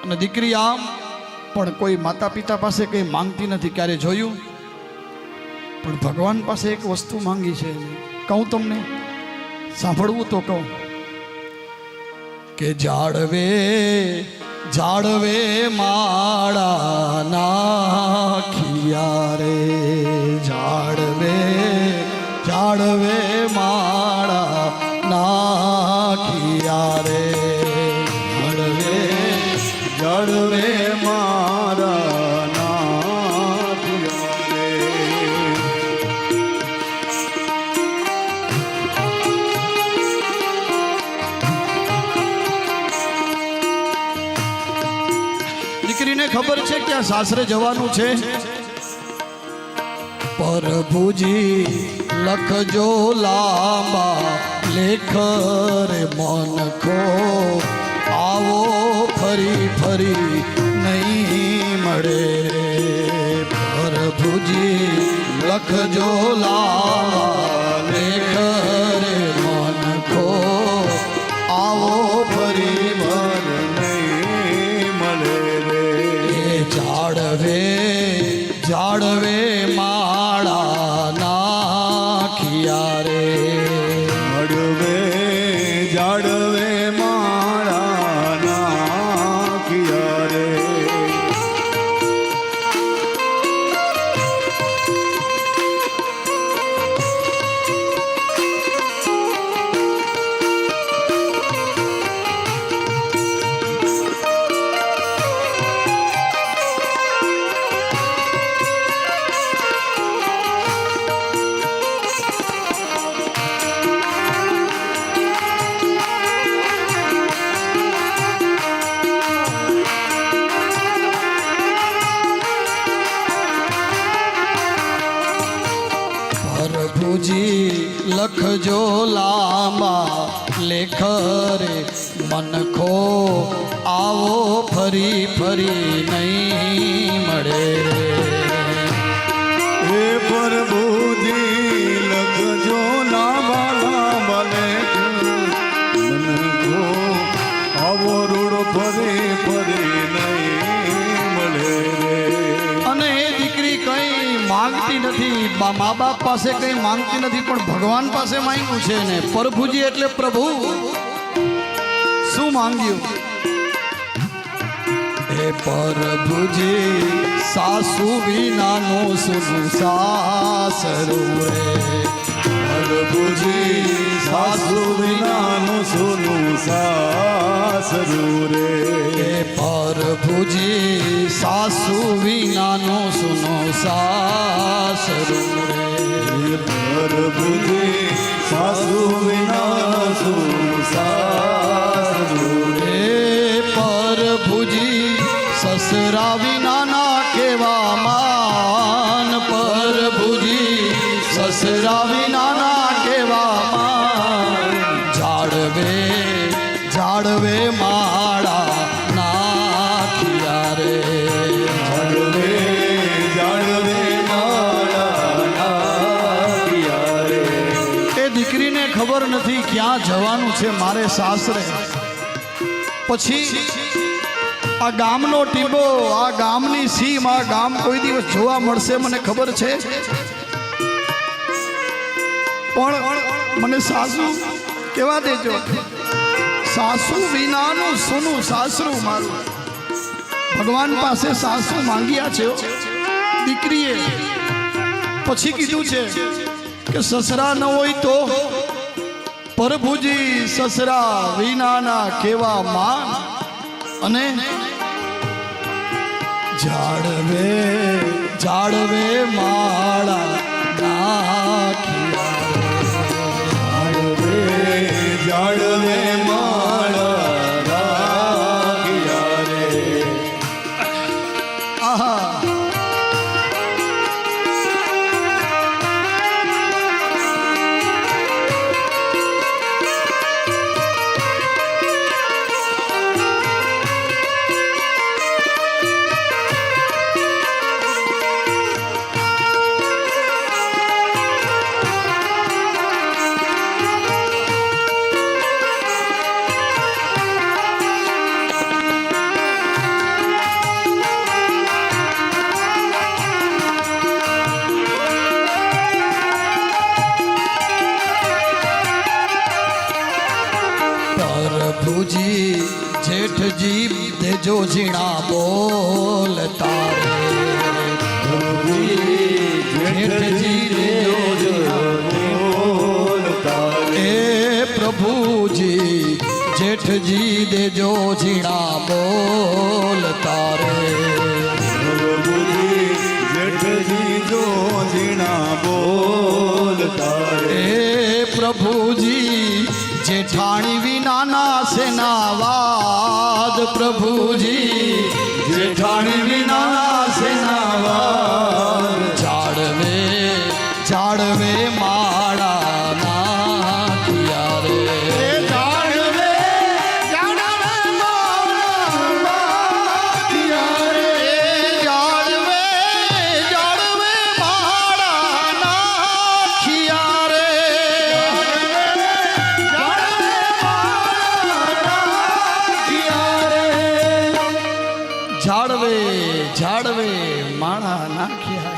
અને દીકરી આમ પણ કોઈ માતા પિતા પાસે કંઈ માંગતી નથી. ક્યારે જોયું? પણ ભગવાન પાસે એક વસ્તુ માંગી છે. કહું તમને, સાંભળવું તો કહું કે જાળવે જાળવે માળા નાખિયા રે, જાળવે જાળવે માળા નાખિયા રે, જાળવે જાળવે મારા નાખિયા રે. દીકરીને ખબર છે કે આ સાસરે જવાનું છે. પ્રભુજી લખજો લાંબા લેખ રે મનખો, આવો ફરી ફરી નહીં મળે રે. પ્રભુજી લખજો લાંબા લેખ રે મનખો, આવો ફરી જાળવે જાળવે માળા નાખિયા રે, જાળવે જાળવે માળા નાખિયા રે. પ્રભુજી લખજો લાંબા લેખ રે મનખો, આવો ફરી ફરી નહીં મળે રે. હે પ્રભુજી લખજો લાંબા લાંબા લેખ મનખો, આવો રૂડો ફરી ફરી નહીં મળે રે. અને એ દીકરી કઈ માંગતી નથી, મા બાપ પાસે કઈ માંગતી નથી, પણ ભગવાન પાસે માંગ્યું છે ને. પ્રભુજી એટલે પ્રભુ. શું માંગ્યું? હે પ્રભુજી સાસુ વિનાનું સુનું સાસરું રે, પ્રભુજી સાસુ વિનાનું સુનું સાસરું રે. હે પ્રભુજી સાસુ વિનાનું સુનું સાસરું રે, પ્રભુજી સાસુ વિનાનું સાસરું રે. પ્રભુજી સસરા વિનાના કેવા માન, પ્રભુજી સસરા વિનાના કેવા માન. જાળવે જાળવે માળા નાખિયા રે, જાળવે જાળવે માળા નાખિયા રે. એ દીકરીને ખબર નથી ક્યાં જવાનું છે મારે સાસરે. પછી આ ગામનો ટીબો, આ ગામની સીમ, આ ગામ કોઈ દિવસ જોવા મળશે મને ખબર છે, પણ મને સાસુ કેવા દેજો. સાસુ વિનાનું સોનું સાસરું મારું. ભગવાન પાસે સાસુ માંગ્યા છે દીકરીએ. પછી કીધું છે કે સસરા ન હોય તો પ્રભુજી સસરા વિનાના કેવા માન. અને જાળવે જાળવે માળા નાખિયા રે, જાળવે જાળવે માળા નાખિયા રે. આહા. દેજો ઝીણા બોલ તારે જેઠજી દેજો એ પ્રભુજી જેઠજી દેજો ઝીણા બોલ તારે જેઠજી જો ઝીણા બોલ તારે એ પ્રભુજી જેઠાણી વિનાના સેનાવાદ પ્રભુજી જેઠાણી વિનાના સેનાવાદ જાળવે જાળવે માળા નાખ્યા રે જાળવે જાળવે માળા નાખ્યા રે જાળવે જાળવે માળા નાખ્યા રે જાળવે જાળવે માળા નાખ્યા